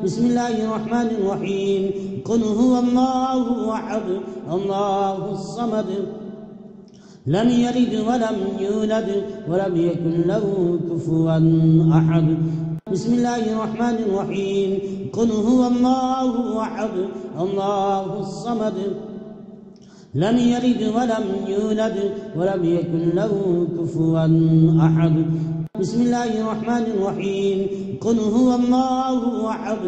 بسم الله الرحمن الرحيم قل هو الله أحد الله الصمد لم يلد ولم يولد ولم يكن له كفوا أحد بسم الله الرحمن الرحيم قل هو الله أحد الله الصمد لم يلد ولم يولد ولم يكن له كفوا أحد بسم الله الرحمن الرحيم قل هو الله أحد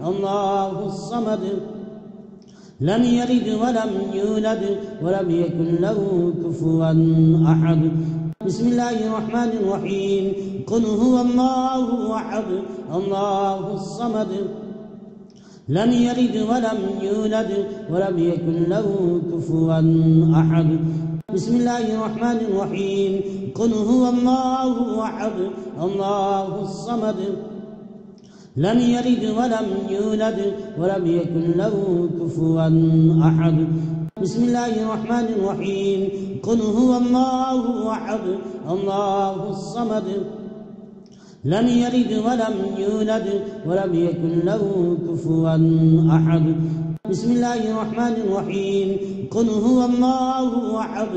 الله الصمد لم يلد ولم يولد ولم يكن له كفوا أحد بسم الله الرحمن الرحيم قل هو الله أحد الله الصمد لم يلد ولم يولد ولم يكن له كفوا أحد بسم الله الرحمن الرحيم قل هو الله أحد الله الصمد لم يلد ولم يولد ولم يكن له كفوا أحد بسم الله الرحمن الرحيم قل هو الله أحد الله الصمد لم يلد ولم يولد ولم يكن له كفوا أحد بسم الله الرحمن الرحيم قل هو الله أحد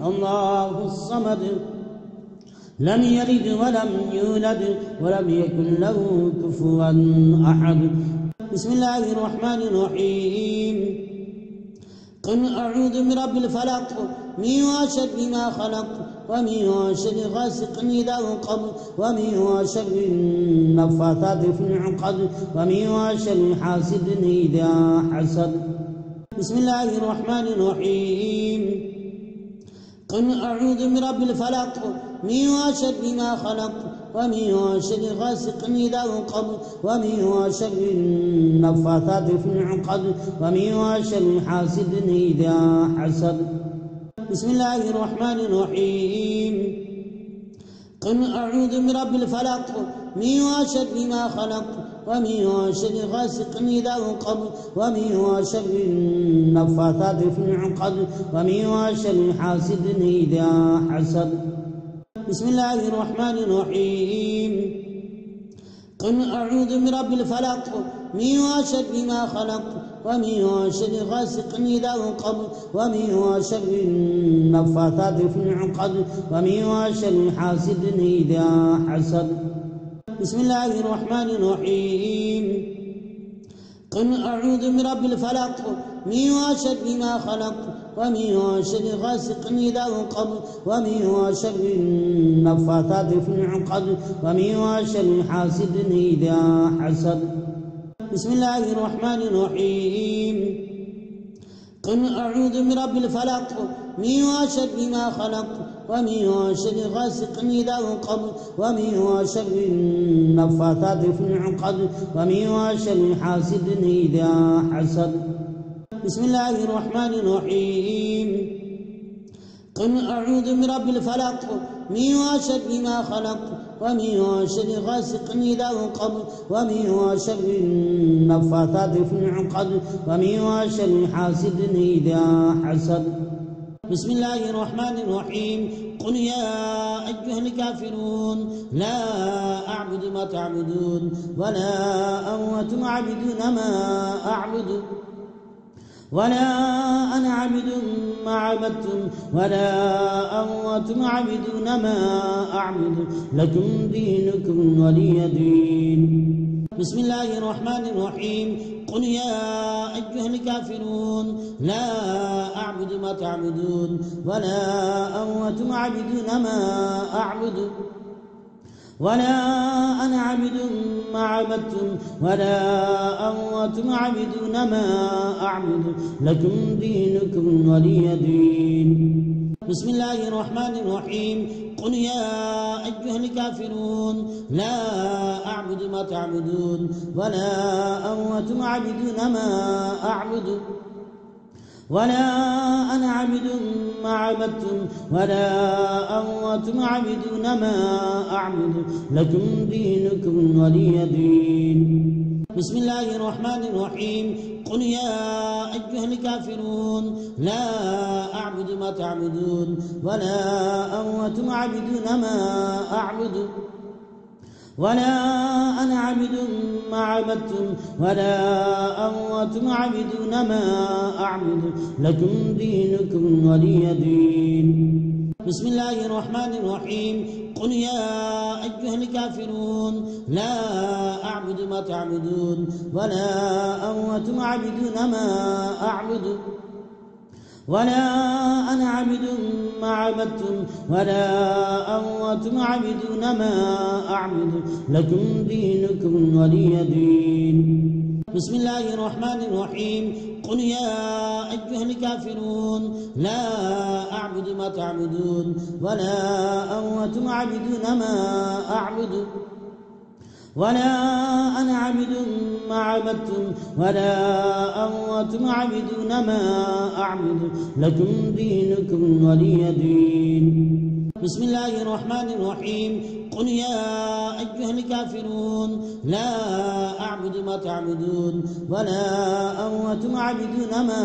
الله الصمد لم يلد ولم يولد ولم يكن له كفوا أحد بسم الله الرحمن الرحيم قل أعوذ برب الفلق من شر ما خلق ومن شر غاسق إذا وقب ومن شر النفاثات في العقد ومن شر حاسد إذا حسد بسم الله الرحمن الرحيم قل أعوذ برب الفلق من شر ما خلق ومن شر غاسق إذا وقب ومن شر النفاثات في العقد ومن شر حاسد إذا حسد بسم الله الرحمن الرحيم قل أعوذ برب الفلق من شر ما خلق ومن شر غاسق إذا وقب ومن شر النفاثات في العقد ومن شر حاسد إذا حسد بسم الله الرحمن الرحيم قل أعوذ برب الفلق من شر ما خلق ومن شر غاسق إذا وقب ومن شر النفاثات في العقد ومن شر حاسد إذا حسد بسم الله الرحمن الرحيم قل أعوذ برب الفلق من شر ما خلق ومن شر غاسق إذا وقب ومن شر النفاثات في العقد ومن شر حاسد إذا حسد بسم الله الرحمن الرحيم قل أعوذ برب الفلق من شر ما خلق ومن شر غاسق إذا وقب ومن شر النفاثات في العقد ومن شر حاسد إذا حسد بسم الله الرحمن الرحيم قل أعوذ برب الفلق من شر ما خلق ومن شر غاسق إذا وقب ومن شر النفاثات في العقد ومن شر حاسد إذا حسد بسم الله الرحمن الرحيم قل يا أيها الكافرون لا أعبد ما تعبدون ولا أنتم عابدون ما أعبد ولا أنا عبد ما عبدتم ولا أنتم عابدون ما أعبد لكم دينكم ولي دين بسم الله الرحمن الرحيم قل يا أيها الكافرون لا أعبد ما تعبدون ولا أنتم عابدون ما أعبد ولا أنا عبد ما عبدتم ولا أنتم عابدون ما أعبد لكم دينكم ولي دين بسم الله الرحمن الرحيم قل يا أيها الكافرون لا أعبد ما تعبدون ولا أنتم عابدون ما أعبد ولا أنا عبد ما عبدتم ولا أنتم عابدون ما أعبد لكم دينكم ولي دين بسم الله الرحمن الرحيم قل يا أيها الكافرون لا أعبد ما تعبدون ولا أنتم عابدون ما أعبد ولا أنا عبد ما عبدتم ولا أنتم عابدون ما أعبد لكم دينكم ولي دين. بسم الله الرحمن الرحيم. قل يا أيها الكافرون لا أعبد ما تعبدون ولا أنتم عابدون ما أعبد ولا أنا عبد ما عبدتم ولا أنتم عابدون ما أعبد لكم دينكم ولي دين. بسم الله الرحمن الرحيم. قل يا أيها الكافرون لا أعبد ما تعبدون ولا أنتم عابدون ما أعبد ولا أنا عبد ما عبدتم ولا أنتم عابدون ما أعبد لكم دينكم ولي دين. بسم الله الرحمن الرحيم. قل يا أيها الكافرون لا أعبد ما تعبدون ولا أنتم عابدون ما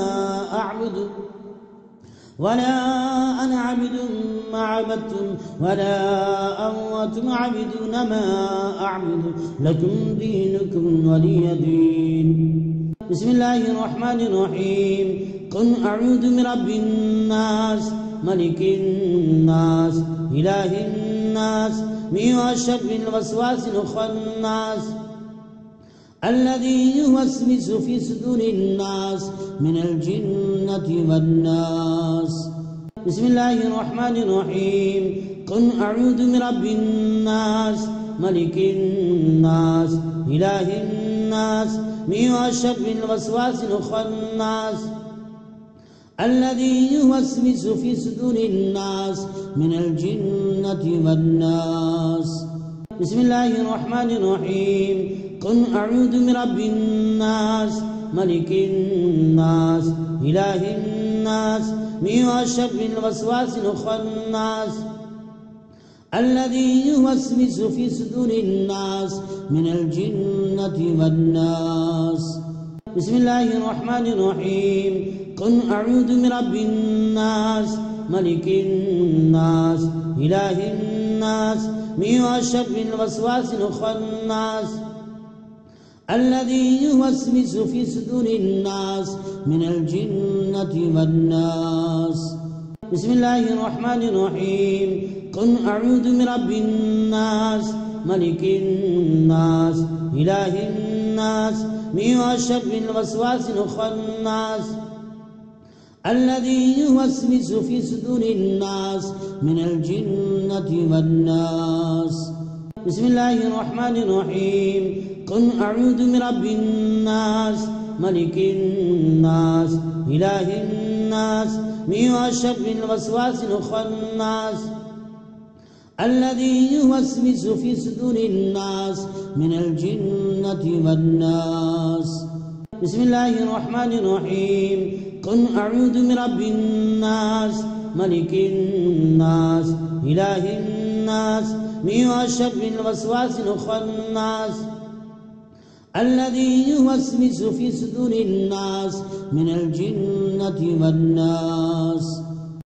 أعبد ولا أنا عبد ما عبدتم ولا أنتم عابدون ما أعبد لكم دينكم ولي دين. بسم الله الرحمن الرحيم. قل أعوذ برب الناس ملك الناس إله الناس من شر الوسواس الخناس الذي يوسوس في صدور الناس من الجنة والناس. بسم الله الرحمن الرحيم. قل أعوذ برب الناس ملك الناس إله الناس من شر الوسواس الخناس الذي يوسوس في صدور الناس من الجنة والناس. بسم الله الرحمن الرحيم. قل أعوذ برب الناس ملك الناس إله الناس من شر الوسواس الخناس الذي يوسوس في صدور الناس من الجنة والناس. بسم الله الرحمن الرحيم. قل أعوذ برب الناس ملك الناس إله الناس من شر الوسواس الخناس الذي يوسوس في صدور الناس من الجنة والناس. بسم الله الرحمن الرحيم. قل أعوذ برب الناس ملك الناس إله الناس من شر الوسواس الخناس الذي يوسوس في صدور الناس من الجنة والناس. بسم الله الرحمن الرحيم. قل أعوذ برب الناس ملك الناس إله الناس من شر الوسواس الخناس الذي يوسوس في صدور الناس من الجنة والناس. بسم الله الرحمن الرحيم. قل أعوذ برب الناس ملك الناس إله الناس من شر الوسواس الخناس الذي يوسوس في صدور الناس من الجنة والناس.